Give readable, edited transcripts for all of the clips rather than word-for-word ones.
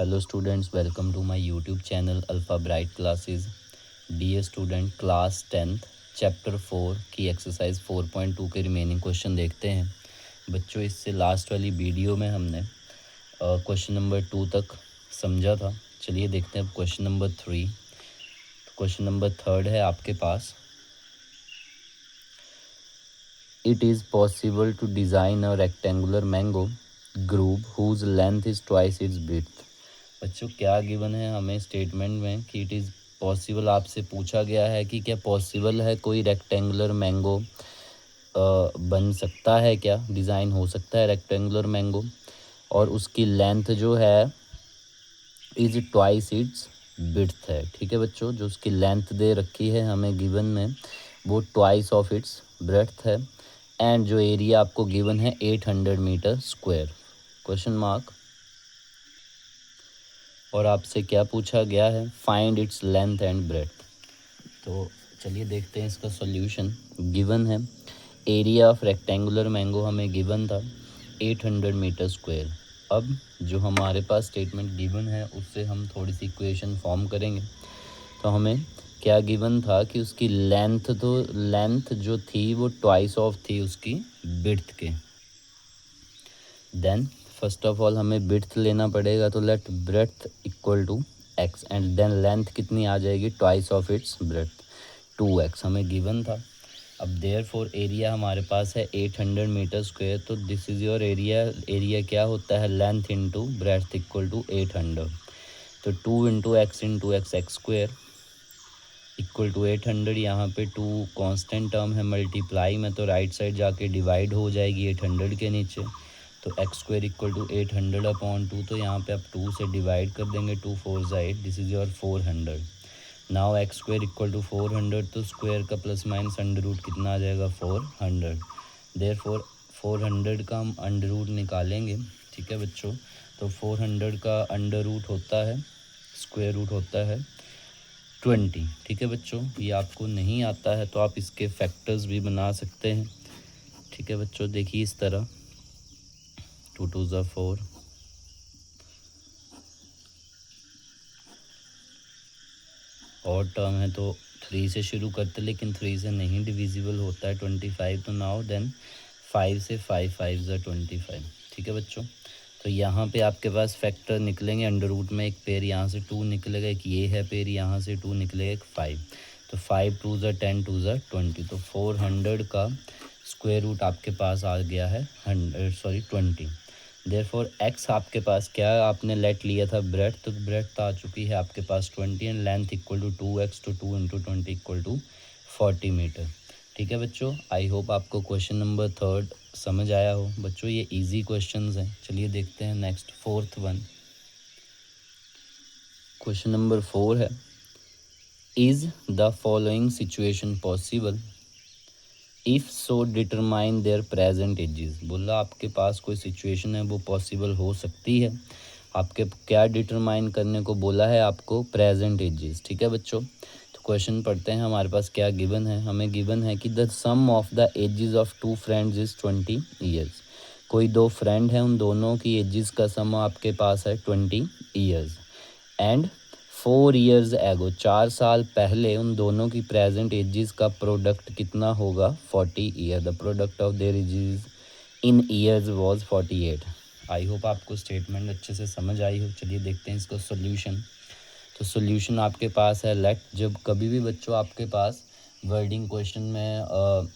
Hello students, welcome to my YouTube channel Alpha Bright Classes. Dear student, class 10th chapter 4 की exercise 4.2 के remaining question देखते हैं। बच्चों, इससे लास्ट वाली वीडियो में हमने क्वेश्चन नंबर 2 तक समझा था। चलिए देखते हैं अब क्वेश्चन नंबर 3। क्वेश्चन नंबर 3 है आपके पास। It is possible to design a rectangular mango group whose length is twice its width. बच्चों, क्या गिवन है हमें स्टेटमेंट में कि इट इज़ पॉसिबल, आपसे पूछा गया है कि क्या पॉसिबल है कोई रेक्टेंगुलर मैंगो बन सकता है, क्या डिज़ाइन हो सकता है रेक्टेंगुलर मैंगो, और उसकी लेंथ जो है इज़ ट्वाइस इट्स विड्थ है। ठीक है बच्चों, जो उसकी लेंथ दे रखी है हमें गिवन में वो ट्वाइस ऑफ इट्स ब्रेड्थ है, एंड जो एरिया आपको गिवन है 800 मीटर स्क्वायर, क्वेश्चन मार्क। और आपसे क्या पूछा गया है, find its length and breadth. तो चलिए देखते हैं इसका सॉल्यूशन। गिवन है एरिया ऑफ रेक्टेंगुलर मैंगो हमें गिवन था 800 मीटर स्क्वायर। अब जो हमारे पास स्टेटमेंट गिवन है उससे हम थोड़ी सी इक्वेशन फॉर्म करेंगे। तो हमें क्या गिवन था कि उसकी लेंथ, तो लेंथ जो थी वो ट्वाइस ऑफ थी उसकी विड्थ के। देन फर्स्ट ऑफ ऑल हमें विड्थ लेना पड़ेगा, तो let breadth equal to x, and then length कितनी आ जाएगी, twice of its breadth 2x हमें गिवन था। अब देयर फॉर एरिया हमारे पास है 800 मीटर स्क्वायर, तो this is your area. Area क्या होता है, length into breadth equal to 800। तो 2 into x x square equal to 800। यहाँ पे 2 कांस्टेंट टर्म है, मल्टीप्लाई में तो राइट साइड जाके डिवाइड हो जाएगी 800 के नीचे। तो x square equal to 800 upon 2, तो यहाँ पे आप 2 से डिवाइड कर देंगे, 2 4 8, this is your 400। Now x square equal to 400, तो स्क्वायर का प्लस माइनस अंडर रूट कितना आ जाएगा, 400। देयरफॉर 400 का हम अंडर रूट निकालेंगे। ठीक है बच्चों, तो 400 का अंडर रूट होता है, स्क्वायर रूट होता है 20। ठीक है बच्चों, ये आपको नहीं आता है तो आप इसके फैक्टर्स भी बना सकते हैं। ठीक है बच्चों, देखिए इस तरह 2 2 ज़ा 4, और टर्म है तो 3 से शुरू करते, लेकिन 3 से नहीं डिविजिबल होता है 25। तो नाउ देन 5 से 5 5 ज़ा 25। ठीक है बच्चों, तो यहाँ पे आपके पास फैक्टर निकलेंगे अंडर रूट में, एक पेयर यहाँ से 2 निकलेगा, एक ये है पेयर यहाँ से 2 निकलेगा, एक 5। तो 5 2 ज़ा 10 2 ज़ा 20। तो 400 का स्क्वायर रूट आपके पास आ गया है 20। देयरफॉर एक्स आपके पास क्या, आपने लेट लिया था ब्रेड, तो ब्रेड आ चुकी है आपके पास 20, and length equal to 2x, तो 2 इंटू 20 इक्वल टू 40 मीटर। ठीक है बच्चों, आई होप आपको क्वेश्चन नंबर 3 समझ आया हो। बच्चों ये इजी क्वेश्चंस हैं। चलिए देखते हैं next 4th one. Question number 4 है, is the following situation possible, if so determine there present ages. बोला आपके पास कोई सिचुएशन है वो पॉसिबल हो सकती है, आपके क्या डिटरमाइन करने को बोला है आपको, प्रेजेंट एजेस। ठीक है बच्चों, तो क्वेश्चन पढ़ते हैं। हमारे पास क्या गिवन है, हमें गिवन है कि the sum of the ages of 2 friends is 20 years. कोई 2 फ्रेंड हैं, उन दोनों की एजेस का सम आपके पास है 20 ईयर्स, एंड 4 ईयर्स एगो, 4 साल पहले उन दोनों की प्रेजेंट एजेस का प्रोडक्ट कितना होगा, 40 year. The product of their edges in years was 48। I hope आपको स्टेटमेंट अच्छे से समझ आई हो। चलिए देखते हैं इसको सोल्यूशन। तो सोल्यूशन आपके पास है लेट। जब कभी भी बच्चों आपके पास वर्डिंग क्वेश्चन में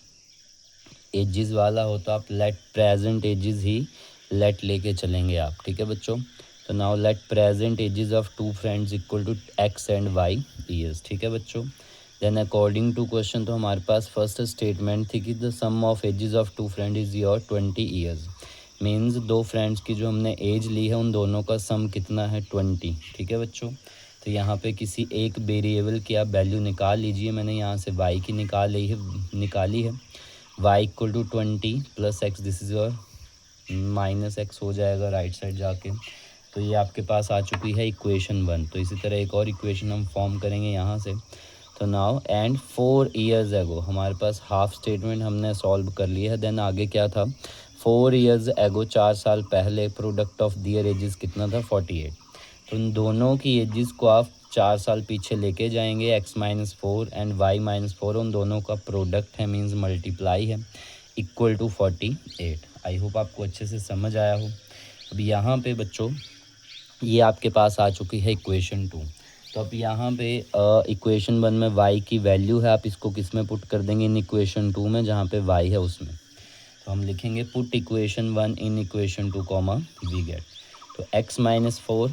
एजेस वाला हो तो आप लेट प्रेजेंट एजेस ही लेट लेके चलेंगे आप। ठीक है बच्चों, तो now let present ages of 2 friends equal to x and y years. ठीक है बच्चों, देन अकॉर्डिंग टू क्वेश्चन, तो हमारे पास फर्स्ट स्टेटमेंट थी कि the sum of ages of 2 friend is your 20 years. Means 2 friends की जो हमने एज ली है उन दोनों का सम कितना है, 20। ठीक है बच्चों, तो यहाँ पे किसी एक वेरिएबल की आप वैल्यू निकाल लीजिए। मैंने यहाँ से वाई की निकाली है y equal to 20 plus x, this is your minus x हो जाएगा राइट साइड जाके। तो ये आपके पास आ चुकी है इक्वेशन 1। तो इसी तरह एक और इक्वेशन हम फॉर्म करेंगे यहाँ से। तो नाउ एंड 4 ईयर्स एगो, हमारे पास हाफ स्टेटमेंट हमने सॉल्व कर लिया है। देन आगे क्या था, 4 ईयर्स एगो, 4 साल पहले प्रोडक्ट ऑफ दियर एजेस कितना था, 48। तो इन दोनों की एजेस को आप 4 साल पीछे लेके जाएंगे, x-4 एंड y-4 उन दोनों का प्रोडक्ट है, मीन्स मल्टीप्लाई है, इक्वल टू 48। आई होप आपको अच्छे से समझ आया हो। अब यहाँ पे बच्चों ये आपके पास आ चुकी है इक्वेशन 2। तो अब यहाँ पे इक्वेशन 1 में y की वैल्यू है, आप इसको किस में पुट कर देंगे, इन इक्वेशन 2 में जहाँ पे y है उसमें। तो हम लिखेंगे put equation 1 in equation 2 comma we get. तो x-4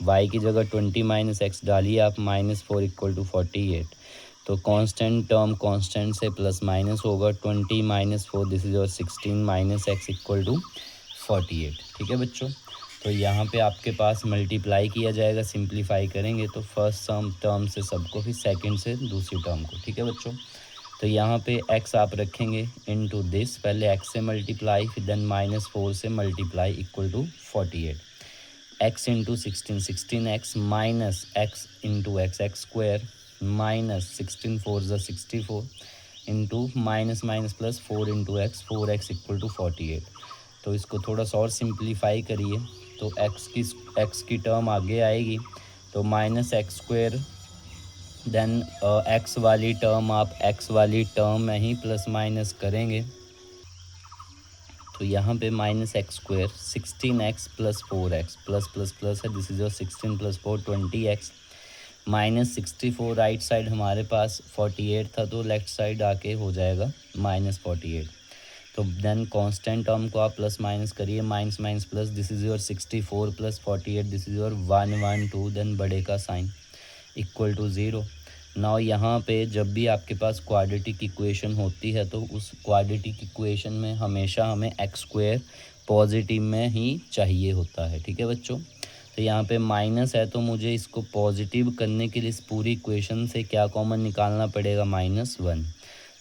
y की जगह 20 माइनस एक्स डालिए आप, -4 इक्वल टू 48। तो कांस्टेंट टर्म कांस्टेंट से प्लस माइनस होगा, 20 माइनस 4 दिस इज और 16 माइनस एक्स इक्वल टू 48। ठीक है बच्चों, तो यहाँ पे आपके पास मल्टीप्लाई किया जाएगा, सिंप्लीफाई करेंगे तो फर्स्ट टर्म से सबको, फिर सेकंड से दूसरी टर्म को। ठीक है बच्चों, तो यहाँ पे x आप रखेंगे इनटू दिस, पहले x से मल्टीप्लाई फिर देन -4 से multiply equal to 48। x into 16 minus x into x square minus 16 4 ज़ा 64 into minus minus plus 4 into x 4x equal to 48। तो इसको थोड़ा सा और सिंप्लीफाई करिए तो x की टर्म आगे आएगी, तो minus x square then x वाली टर्म आप x वाली टर्म में ही प्लस माइनस करेंगे, तो यहाँ पे minus x square 16x plus 4x plus plus plus है, this is your 16 plus 4 20x minus 64, right side हमारे पास 48 था तो लेफ्ट साइड आके हो जाएगा -48। तो देन कांस्टेंट टर्म को आप प्लस माइनस करिए, minus minus plus, this is your 64 plus 48 this is your 112, then बड़े का साइन इक्वल टू 0। नाउ यहाँ पे जब भी आपके पास क्वाड्रेटिक इक्वेशन होती है तो उस क्वाड्रेटिक इक्वेशन में हमेशा हमें एक्स स्क्वायर पॉजिटिव में ही चाहिए होता है। ठीक है बच्चों, तो यहाँ पे माइनस है तो मुझे इसको पॉजिटिव करने के लिए इस पूरी इक्वेशन से क्या कॉमन निकालना पड़ेगा, -1।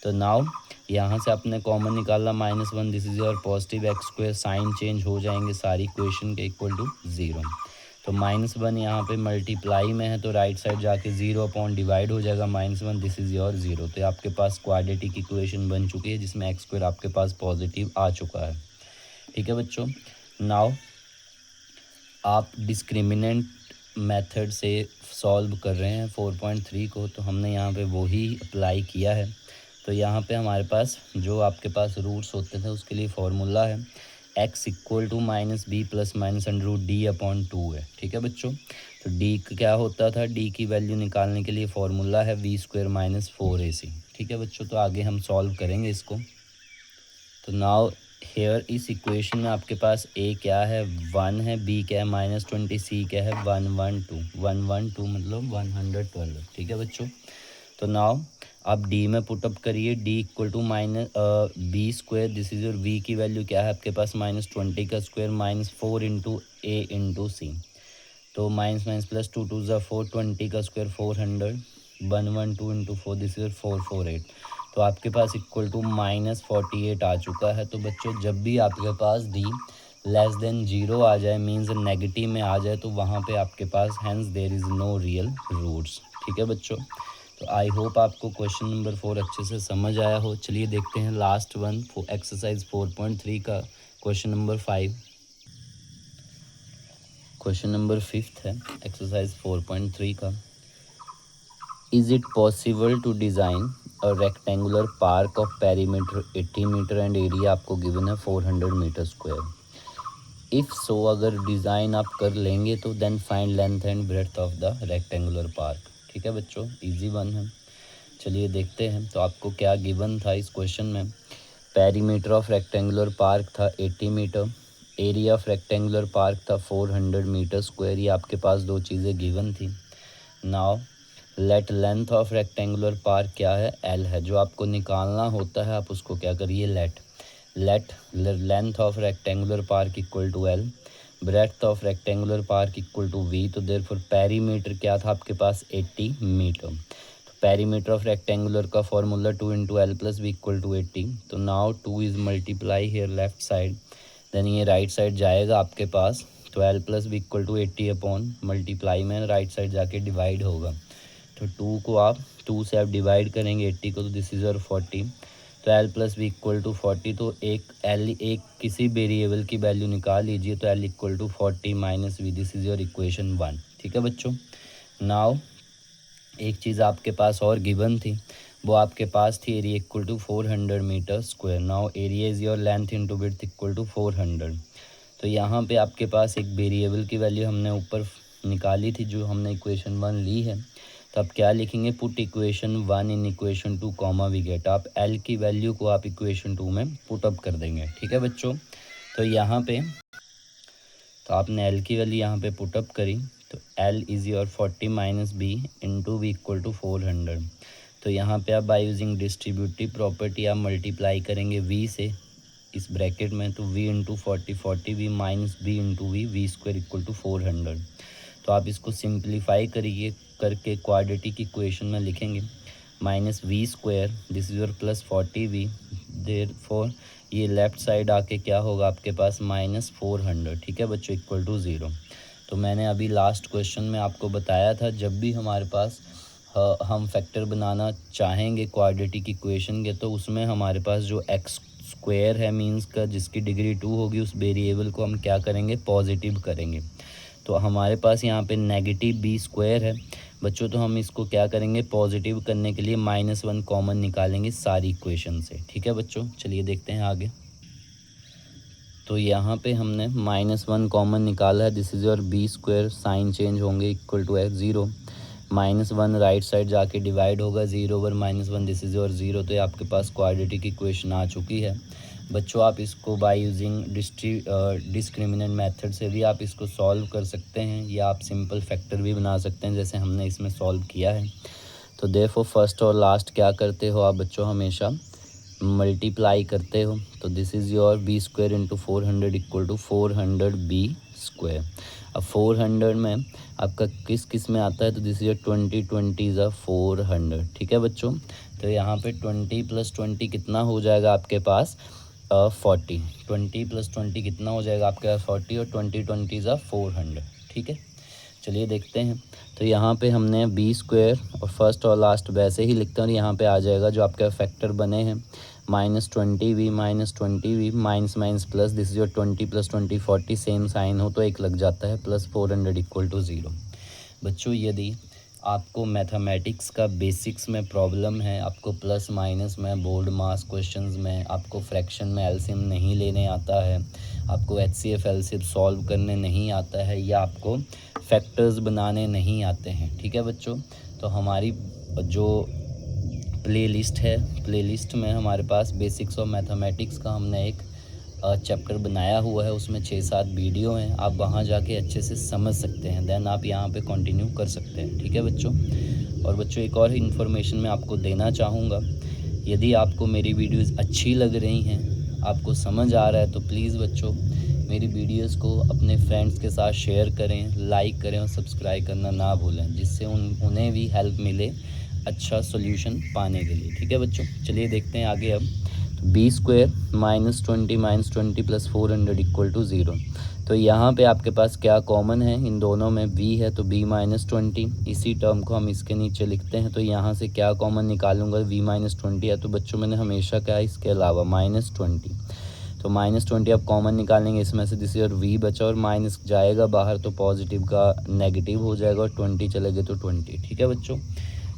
तो नाउ यहाँ से आपने कॉमन निकाला -1, this is your positive x square, sign change हो जाएंगे सारी इक्वेशन के इक्वल टू 0। तो -1 यहाँ पे मल्टीप्लाई में है तो राइट साइड जाके 0 अपॉन डिवाइड हो जाएगा, -1 दिस इज़ योर 0। तो आपके पास क्वाड्रेटिक इक्वेशन बन चुकी है जिसमें एक्स स्क्वायर आपके पास पॉजिटिव आ चुका है। ठीक है बच्चों, नाउ आप डिस्क्रिमिनेंट मेथड से सॉल्व कर रहे हैं 4.3 को, तो हमने यहाँ पे वही अप्लाई किया है। तो यहाँ पे हमारे पास जो आपके पास रूट्स होते थे उसके लिए फार्मूला है x equal to -b plus minus √d/2 है। ठीक है बच्चों, तो d क्या होता था, d की वैल्यू निकालने के लिए फार्मूला है v² - 4ac। ठीक है बच्चों, तो आगे हम सॉल्व करेंगे इसको। तो नाउ हेयर इस इक्वेशन में आपके पास a क्या है 1 है, b क्या है -20, c क्या है 112 मतलब 112। ठीक है बच्चों, तो नाउ आप d में पुटअप करिए, d equal to b², this is your v की वैल्यू क्या है आपके पास -20 का square -4 into a into c. तो माइनस माइनस प्लस 2 2 ज़ा 4, 20 का स्क्वायर 400, 112 इंटू 4 दिस इज 448। तो आपके पास इक्वल टू -48 आ चुका है। तो बच्चों जब भी आपके पास d लेस देन 0 आ जाए, मीन्स नेगेटिव में आ जाए, तो वहाँ पे आपके पास hence there is no real roots. ठीक है बच्चों, तो आई होप आपको क्वेश्चन नंबर 4 अच्छे से समझ आया हो। चलिए देखते हैं लास्ट वन, एक्सरसाइज 4.3 का क्वेश्चन नंबर 5। क्वेश्चन नंबर 5 है एक्सरसाइज 4.3 का। Is it possible to design a rectangular park of perimeter 80 metre and area आपको गिवन है 400 मीटर स्क्वायर। इफ़ सो, अगर डिज़ाइन आप कर लेंगे तो then find length and breadth of the rectangular park. ठीक है बच्चों, इजी वन है। चलिए देखते हैं तो आपको क्या गिवन था इस क्वेश्चन में। पेरीमीटर ऑफ रेक्टेंगुलर पार्क था 80 metre, area of rectangular park था 400 मीटर स्क्वायर। ये आपके पास दो चीज़ें गिवन थी। Now let length of rectangular park क्या है, एल है। जो आपको निकालना होता है आप उसको क्या करिए, let length of rectangular park equal to l, breadth of rectangular park equal to v. तो देयरफॉर पेरीमीटर क्या था आपके पास 80 मीटर। पेरीमीटर ऑफ रेक्टेंगुलर का formula 2 into l plus v equal to 80। तो now 2 is multiply here left side, then ये right side जाएगा आपके पास, तो l plus v equal to 80 upon multiply में राइट साइड जाके डिवाइड होगा। तो 2 को आप 2 से आप डिवाइड करेंगे 80 को, तो दिस इज़ और 40। तो l plus v equal to 40, तो एक किसी वेरिएबल की वैल्यू निकाल लीजिए, तो l equal to 40 minus v, this is your equation 1। ठीक है बच्चों। नाउ एक चीज़ आपके पास और गिवन थी, वो आपके पास थी area equal to 400 metre square. Now area is your length into width equal to 400। तो यहाँ पे आपके पास एक वेरिएबल की वैल्यू हमने ऊपर निकाली थी, जो हमने इक्वेशन 1 ली है। तो आप क्या लिखेंगे, put equation 1 in equation 2 comma we get. आप एल की वैल्यू को आप इक्वेशन 2 में पुट अप कर देंगे। ठीक है बच्चों। तो यहाँ पे तो आपने एल की वैल्यू यहाँ पे पुट अप करी, तो l is your 40 minus b into v equal to 400। तो यहाँ पे आप बाय यूजिंग डिस्ट्रीब्यूटिव प्रॉपर्टी आप मल्टीप्लाई करेंगे वी से इस ब्रैकेट में, तो v into 40 v minus b into v square equal to 400। तो आप इसको सिंप्लीफाई करिए करके क्वाड्रेटिक इक्वेशन में लिखेंगे minus v square, this is your plus 40v, therefore ये लेफ़्ट साइड आके क्या होगा आपके पास -400। ठीक है बच्चों, इक्वल टू 0। तो मैंने अभी लास्ट क्वेश्चन में आपको बताया था, जब भी हमारे पास हम फैक्टर बनाना चाहेंगे क्वाड्रेटिक इक्वेशन के, तो उसमें हमारे पास जो एक्स स्क्वायर है मींस का जिसकी डिग्री 2 होगी, उस वेरिएबल को हम क्या करेंगे, पॉजिटिव करेंगे। तो हमारे पास यहाँ पे नेगेटिव बी स्क्वायर है बच्चों, तो हम इसको क्या करेंगे, पॉजिटिव करने के लिए -1 कॉमन निकालेंगे सारी इक्वेशन से। ठीक है बच्चों, चलिए देखते हैं आगे। तो यहाँ पे हमने -1 कॉमन निकाला है, this is your B square, sign change होंगे equal to x 0, -1 right side जाके डिवाइड होगा 0 ओवर -1, दिस इज़ योर 0। तो ये आपके पास क्वाड्रेटिक इक्वेशन आ चुकी है बच्चों। आप इसको बाय यूजिंग डिस्क्रिमिनेंट मेथड से भी आप इसको सॉल्व कर सकते हैं, या आप सिंपल फैक्टर भी बना सकते हैं जैसे हमने इसमें सॉल्व किया है। तो देयरफॉर फर्स्ट और लास्ट क्या करते हो आप बच्चों, हमेशा मल्टीप्लाई करते हो। तो this is your B square into 400 equal to 400 b square. अब 400 में आपका किस किस में आता है, तो दिस इज योर 20 इज़ 400। ठीक है बच्चों। तो यहाँ पे 20 + 20 कितना हो जाएगा आपके पास 40। 20 + 20 कितना हो जाएगा आपके पास 40, और 20 इज़ 400। ठीक है, चलिए देखते हैं। तो यहाँ पे हमने बी स्क्वायर और फर्स्ट और लास्ट वैसे ही लिखते हैं, और यहाँ पे आ जाएगा जो आपके फैक्टर बने हैं -20v -20v minus minus plus, this is your 20 + 20 40, same sign हो तो एक लग जाता है, प्लस 400 इक्वल टू 0। बच्चों यदि आपको मैथमेटिक्स का बेसिक्स में प्रॉब्लम है, आपको प्लस माइनस में, बोर्ड मास क्वेश्चंस में, आपको फ्रैक्शन में एलसीएम नहीं लेने आता है, आपको एचसीएफ एलसीएम सॉल्व करने नहीं आता है, या आपको फैक्टर्स बनाने नहीं आते हैं, ठीक है बच्चों, तो हमारी जो प्लेलिस्ट है, प्लेलिस्ट में हमारे पास बेसिक्स ऑफ मैथमेटिक्स का हमने एक चैप्टर बनाया हुआ है, उसमें 6-7 वीडियो हैं, आप वहां जाके अच्छे से समझ सकते हैं, देन आप यहां पे कंटिन्यू कर सकते हैं। ठीक है बच्चों। और बच्चों एक और इन्फॉर्मेशन मैं आपको देना चाहूँगा, यदि आपको मेरी वीडियोज़ अच्छी लग रही हैं, आपको समझ आ रहा है, तो प्लीज़ बच्चों मेरी वीडियोज़ को अपने फ्रेंड्स के साथ शेयर करें, लाइक करें और सब्सक्राइब करना ना भूलें, जिससे उन्हें भी हेल्प मिले अच्छा सोल्यूशन पाने के लिए। ठीक है बच्चों, चलिए देखते हैं आगे। अब b square -20 plus 400 equal to 0। तो यहाँ पे आपके पास क्या कॉमन है, इन दोनों में b है, तो b -20, इसी टर्म को हम इसके नीचे लिखते हैं। तो यहाँ से क्या कॉमन निकालूंगा, v -20 है, तो बच्चों मैंने हमेशा क्या है इसके अलावा -20, तो -20 आप कॉमन निकालेंगे इसमें से, दिस और v बचा, और माइनस जाएगा बाहर तो पॉजिटिव का नेगेटिव हो जाएगा, और 20 चलेगा तो 20। ठीक है बच्चों।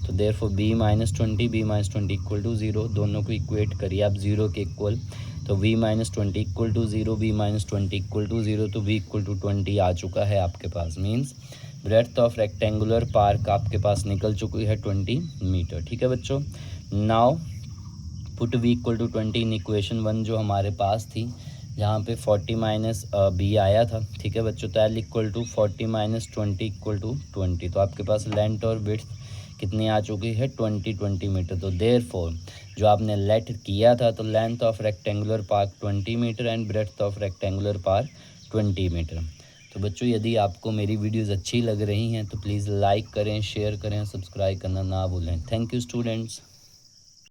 तो देयरफॉर b -20 इक्वल टू 0, दोनों को इक्वेट करिए आप 0 के इक्वल, तो v -20 equal to 0, b -20 equal to 0, तो v इक्वल टू 20 आ चुका है आपके पास, means breadth of rectangular park आपके पास निकल चुकी है 20 मीटर। ठीक है बच्चों। Now put v equal to 20 in equation 1 जो हमारे पास थी, जहाँ पे 40 माइनस बी आया था। ठीक है बच्चों। तो l equal to 40 minus 20 equal to 20, तो आपके पास लेंथ और विड्थ कितनी आ चुकी है 20 मीटर। तो देयरफॉर जो आपने लेट किया था, तो length of rectangular park 20 metre and breadth of rectangular park 20 metre. तो बच्चों यदि आपको मेरी वीडियोस अच्छी लग रही हैं, तो प्लीज़ लाइक करें, शेयर करें, सब्सक्राइब करना ना भूलें। Thank you students.